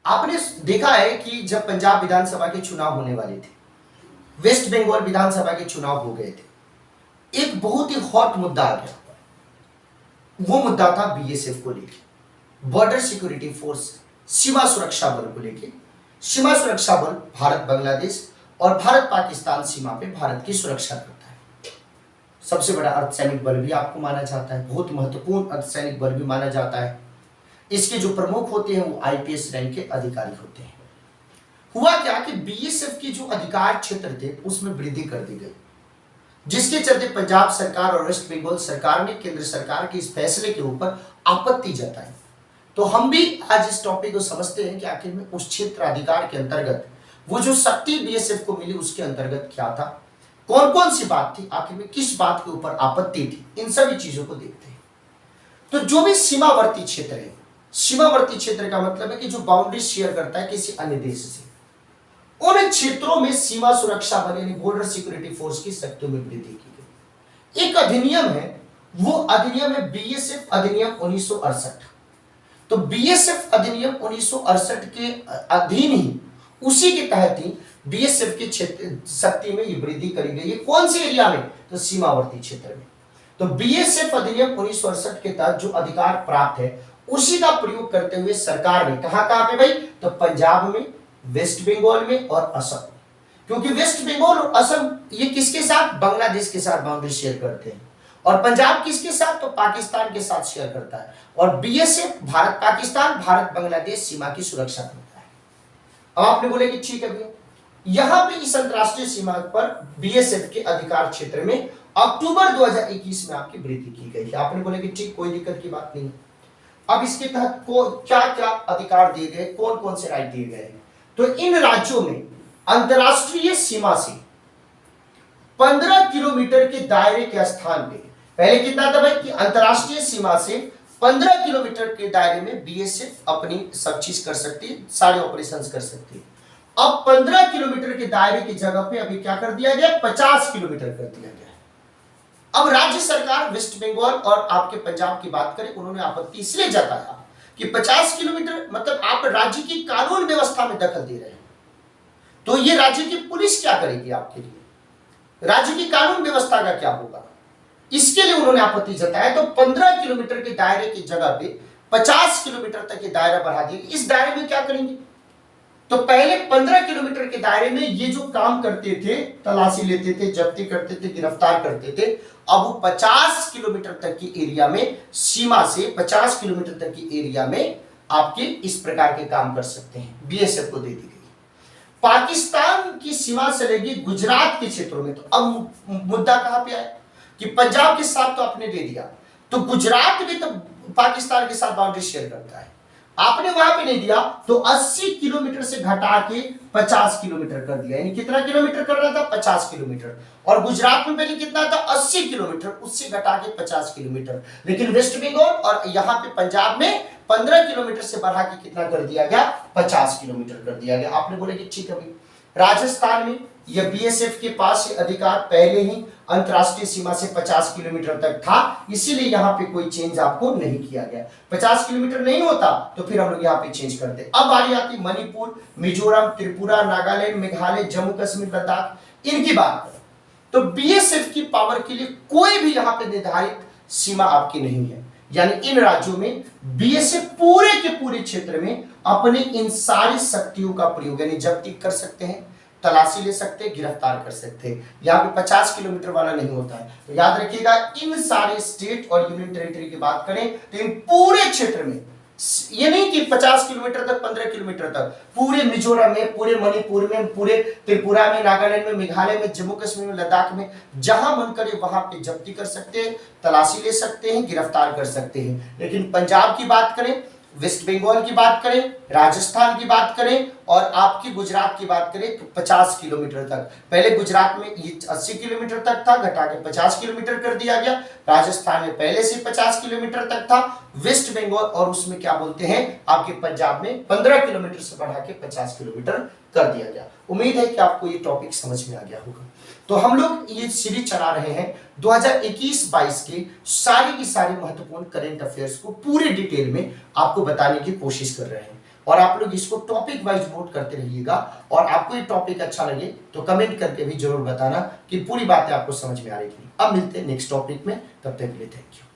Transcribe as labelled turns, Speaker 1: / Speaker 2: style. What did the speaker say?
Speaker 1: आपने देखा है कि जब पंजाब विधानसभा के चुनाव होने वाले थे, वेस्ट बंगाल विधानसभा के चुनाव हो गए थे, एक बहुत ही हॉट मुद्दा आ गया। वो मुद्दा था बीएसएफ को लेके, बॉर्डर सिक्योरिटी फोर्स, सीमा सुरक्षा बल को लेके। सीमा सुरक्षा बल भारत बांग्लादेश और भारत पाकिस्तान सीमा पे भारत की सुरक्षा करता है। सबसे बड़ा अर्धसैनिक बल भी आपको माना जाता है, बहुत महत्वपूर्ण अर्धसैनिक बल भी माना जाता है। इसके जो प्रमुख होते हैं वो आईपीएस रैंक के अधिकारी होते हैं। हुआ क्या कि बीएसएफ की जो अधिकार क्षेत्र थे उसमें वृद्धि कर दी गई, जिसके चलते पंजाब सरकार और वेस्ट बंगाल सरकार ने केंद्र सरकार के इस फैसले के ऊपर आपत्ति जताई। तो हम भी आज इस टॉपिक को समझते हैं कि आखिर में उस क्षेत्र अधिकार के अंतर्गत वो जो शक्ति बीएसएफ को मिली उसके अंतर्गत क्या था, कौन कौन सी बात थी, आखिर में किस बात के ऊपर आपत्ति थी, इन सभी चीजों को देखते हैं। तो जो भी सीमावर्ती क्षेत्र है, सीमावर्ती क्षेत्र का मतलब है कि जो बाउंड्री शेयर करता है किसी अन्य देश से, उन क्षेत्रों में सीमा सुरक्षा बल यानी बॉर्डर सिक्योरिटी फोर्स की शक्तियों में वृद्धि की गई। एक अधिनियम है, वो अधिनियम है बीएसएफ अधिनियम 1968। तो बीएसएफ अधिनियम 1968 के अधीन ही, उसी के तहत ही बीएसएफ की क्षेत्र शक्ति में ये वृद्धि करी गई है। कौन से एरिया में? तो सीमावर्ती क्षेत्र में। तो बीएसएफ अधिनियम 1968 के तहत जो अधिकार प्राप्त है उसी का प्रयोग करते हुए सरकार ने कहां पे भाई? तो पंजाब में, वेस्ट बंगाल में और असम में। क्योंकि वेस्ट बंगाल और असम ये किसके साथ? बांग्लादेश के साथ बाउंड्री शेयर करते हैं। और पंजाब किसके साथ? तो पाकिस्तान के साथ शेयर करता है। और बीएसएफ भारत पाकिस्तान, भारत बांग्लादेश सीमा की सुरक्षा करता है। अब आपने बोले कि ठीक है भैया, यहां पे इस अंतरराष्ट्रीय सीमा पर बीएसएफ के अधिकार क्षेत्र में अक्टूबर 2021 में आपकी वृद्धि की गई है। आपने बोले कि ठीक, कोई दिक्कत की बात नहीं। अब इसके तहत क्या क्या अधिकार दिए गए, कौन कौन से राइट दिए गए? तो इन राज्यों में अंतरराष्ट्रीय सीमा से 15 किलोमीटर के दायरे के स्थान पे, पहले कितना था भाई कि अंतरराष्ट्रीय सीमा से 15 किलोमीटर के दायरे में बीएसएफ अपनी सब चीज कर सकती है, सारे ऑपरेशंस कर सकती है। अब 15 किलोमीटर के दायरे की जगह पे अभी क्या कर दिया गया? 50 किलोमीटर कर दिया गया। अब राज्य सरकार वेस्ट बंगाल और आपके पंजाब की बात करें, उन्होंने आपत्ति इसलिए जताया कि 50 किलोमीटर मतलब आप राज्य की कानून व्यवस्था में दखल दे रहे हैं। तो ये राज्य की पुलिस क्या करेगी आपके लिए? राज्य की कानून व्यवस्था का क्या होगा? इसके लिए उन्होंने आपत्ति जताया। तो 15 किलोमीटर के दायरे की जगह पे 50 किलोमीटर तक के दायरा बढ़ा दिया। इस दायरे में क्या करेंगे? तो पहले 15 किलोमीटर के दायरे में ये जो काम करते थे, तलाशी लेते थे, जब्ती करते थे, गिरफ्तार करते थे, अब वो 50 किलोमीटर तक की एरिया में, सीमा से 50 किलोमीटर तक की एरिया में आपके इस प्रकार के काम कर सकते हैं। बीएसएफ को दे दी गई। पाकिस्तान की सीमा से लगी गुजरात के क्षेत्रों में, तो अब मुद्दा कहां पे आया कि पंजाब के साथ तो आपने दे दिया, तो गुजरात भी तो पाकिस्तान के साथ बाउंड्री शेयर करता है, आपने वहां पे नहीं दिया, तो 80 किलोमीटर से घटा के 50 किलोमीटर कर दिया। यानी कितना किलोमीटर कर रहा था? 50 किलोमीटर। और गुजरात में पहले कितना था? 80 किलोमीटर, उससे घटा के 50 किलोमीटर। लेकिन वेस्ट बंगाल और यहाँ पे पंजाब में 15 किलोमीटर से बढ़ा के कितना कर दिया गया? 50 किलोमीटर कर दिया गया। आपने बोले कि ठीक है भाई, राजस्थान में यह बीएसएफ के पास ये अधिकार पहले ही अंतरराष्ट्रीय सीमा से 50 किलोमीटर तक था, इसीलिए यहाँ पे कोई चेंज आपको नहीं किया गया। 50 किलोमीटर नहीं होता तो फिर हम लोग यहाँ पे चेंज करते। अब बारी आती मणिपुर, मिजोरम, त्रिपुरा, नागालैंड, मेघालय, जम्मू कश्मीर, लद्दाख, इनकी बात करें तो बीएसएफ की पावर के लिए कोई भी यहाँ पे निर्धारित सीमा आपकी नहीं है। यानी इन राज्यों में बीएसएफ पूरे के पूरे क्षेत्र में अपने इन सारी शक्तियों का प्रयोग, यानी जब्ती कर सकते हैं, तलाशी ले सकते हैं, गिरफ्तार कर सकते हैं। यहाँ पे 50 किलोमीटर वाला नहीं होता है। तो याद रखिएगा, इन सारे स्टेट और यूनियन टेरिटरी की बात करें तो इन पूरे क्षेत्र में, ये नहीं कि 50 किलोमीटर तक, 15 किलोमीटर तक, पूरे मिजोरम में, पूरे मणिपुर में, पूरे त्रिपुरा में, नागालैंड में, मेघालय में, जम्मू कश्मीर में, लद्दाख में, जहां मन करे वहां पे जब्ती कर सकते हैं, तलाशी ले सकते हैं, गिरफ्तार कर सकते हैं। लेकिन पंजाब की बात करें, वेस्ट बंगाल की बात करें, राजस्थान की बात करें और आपकी गुजरात की बात करें तो 50 किलोमीटर तक। पहले गुजरात में ये 80 किलोमीटर तक था, घटा के 50 किलोमीटर कर दिया गया। राजस्थान में पहले से 50 किलोमीटर तक था। वेस्ट बंगाल और उसमें क्या बोलते हैं आपके पंजाब में 15 किलोमीटर से बढ़ा के 50 किलोमीटर कर दिया गया। उम्मीद है कि आपको ये टॉपिक समझ में आ गया होगा। तो हम लोग ये सीरीज चला रहे हैं 2021-22 के सारी की सारी महत्वपूर्ण करंट अफेयर्स को पूरे डिटेल में आपको बताने की कोशिश कर रहे हैं। और आप लोग इसको टॉपिक वाइज वोट करते रहिएगा। और आपको ये टॉपिक अच्छा लगे तो कमेंट करके भी जरूर बताना कि पूरी बातें आपको समझ में आ रही थी। अब मिलते हैं नेक्स्ट टॉपिक में, तब तक के लिए थैंक यू।